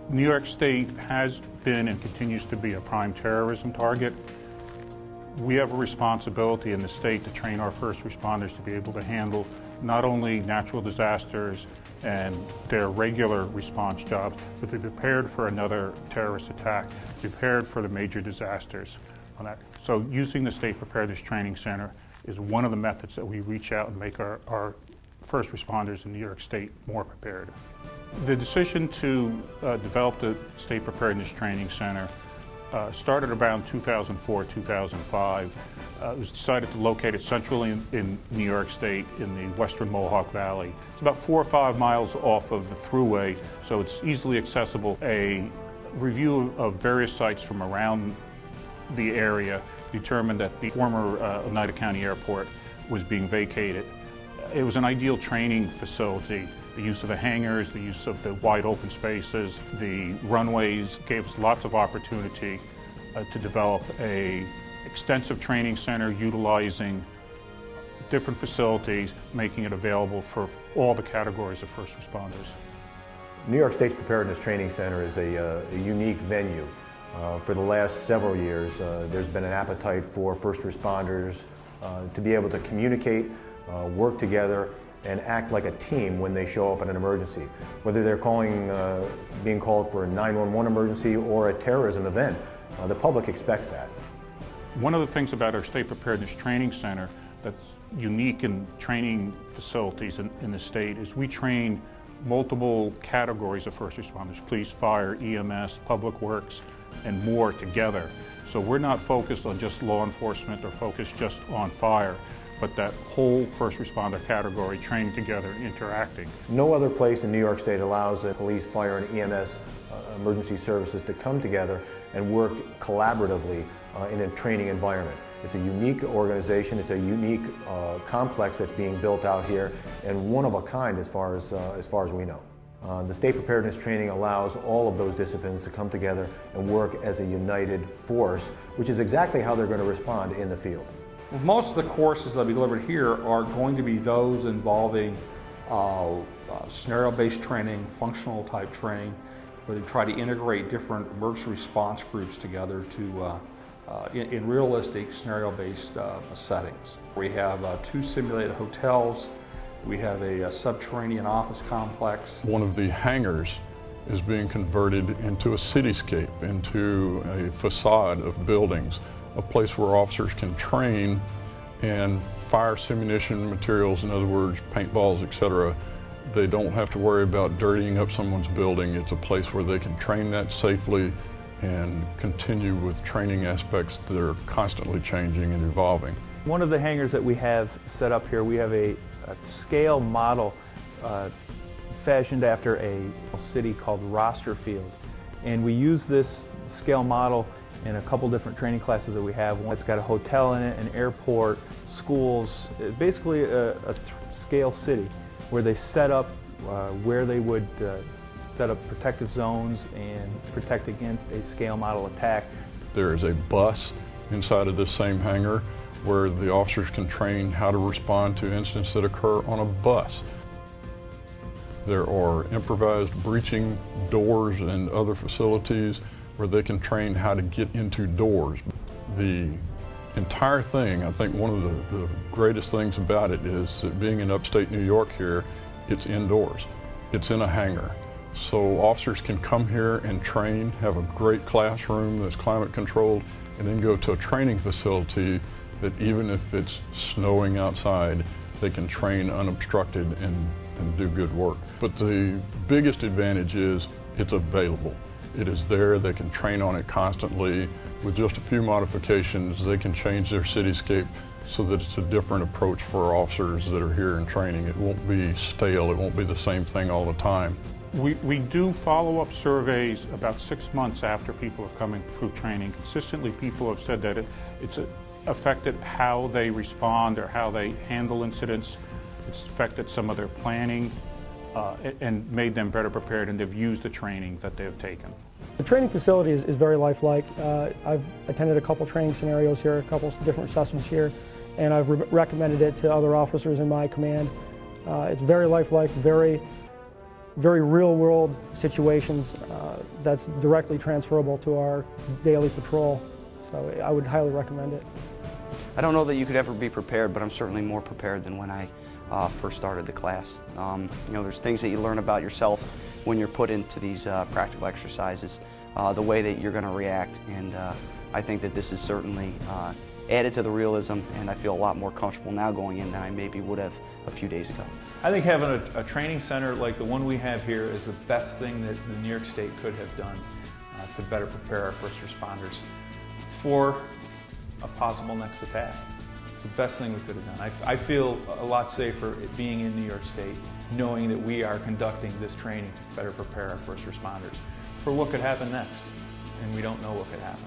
New York State has been and continues to be a prime terrorism target. We have a responsibility in the state to train our first responders to be able to handle not only natural disasters and their regular response jobs, but to be prepared for another terrorist attack, prepared for the major disasters on that. So using the State Preparedness Training Center is one of the methods that we reach out and make our first responders in New York State more prepared. The decision to develop the State Preparedness Training Center started around 2004, 2005. It was decided to locate it centrally in New York State in the western Mohawk Valley. It's about 4 or 5 miles off of the thruway, so it's easily accessible. A review of various sites from around the area determined that the former Oneida County Airport was being vacated. It was an ideal training facility. The use of the hangars, the use of the wide open spaces, the runways gave us lots of opportunity to develop an extensive training center utilizing different facilities, making it available for all the categories of first responders. New York State's Preparedness Training Center is a unique venue. For the last several years, there's been an appetite for first responders to be able to communicate, work together, and act like a team when they show up in an emergency. Whether they're being called for a 911 emergency or a terrorism event, the public expects that. One of the things about our State Preparedness Training Center that's unique in training facilities in the state is we train multiple categories of first responders: police, fire, EMS, public works, and more together. So we're not focused on just law enforcement or focused just on fire, but that whole first responder category training together and interacting. No other place in New York State allows the police, fire, and EMS emergency services to come together and work collaboratively in a training environment. It's a unique organization, it's a unique complex that's being built out here, and one of a kind as far as we know. The State Preparedness Training allows all of those disciplines to come together and work as a united force, which is exactly how they're going to respond in the field. Most of the courses that will be delivered here are going to be those involving scenario-based training, functional type training, where they try to integrate different emergency response groups together to in realistic scenario-based settings. We have 2 simulated hotels. We have a subterranean office complex. One of the hangars is being converted into a cityscape, into a facade of buildings, a place where officers can train and fire simunition materials, in other words, paintballs, etc. They don't have to worry about dirtying up someone's building. It's a place where they can train that safely and continue with training aspects that are constantly changing and evolving. One of the hangars that we have set up here, we have a scale model fashioned after a city called Roster Field. And we use this scale model in a couple different training classes that we have. One that's got a hotel in it, an airport, schools, basically a scale city where they set up where they would set up protective zones and protect against a scale model attack. There is a bus inside of this same hangar where the officers can train how to respond to incidents that occur on a bus. There are improvised breaching doors and other facilities where they can train how to get into doors. The entire thing, I think one of the greatest things about it is that being in upstate New York here, it's indoors. It's in a hangar. So officers can come here and train, have a great classroom that's climate controlled, and then go to a training facility that even if it's snowing outside, they can train unobstructed and do good work. But the biggest advantage is it's available. It is there, they can train on it constantly. With just a few modifications, they can change their cityscape so that it's a different approach for our officers that are here in training. It won't be stale, it won't be the same thing all the time. We do follow-up surveys about 6 months after people are coming through training. Consistently, people have said that it's affected how they respond or how they handle incidents. It's affected some of their planning and made them better prepared, and they've used the training that they've taken. The training facility is very lifelike. I've attended a couple training scenarios here, a couple different assessments here, and I've recommended it to other officers in my command. It's very lifelike, very very real-world situations that's directly transferable to our daily patrol. So I would highly recommend it. I don't know that you could ever be prepared, but I'm certainly more prepared than when I first started the class. You know, there's things that you learn about yourself when you're put into these practical exercises, the way that you're going to react, and I think that this is certainly added to the realism, and I feel a lot more comfortable now going in than I maybe would have a few days ago. I think having a training center like the one we have here is the best thing that the New York State could have done to better prepare our first responders for a possible next attack. It's the best thing we could have done. I feel a lot safer being in New York State, knowing that we are conducting this training to better prepare our first responders for what could happen next, and we don't know what could happen.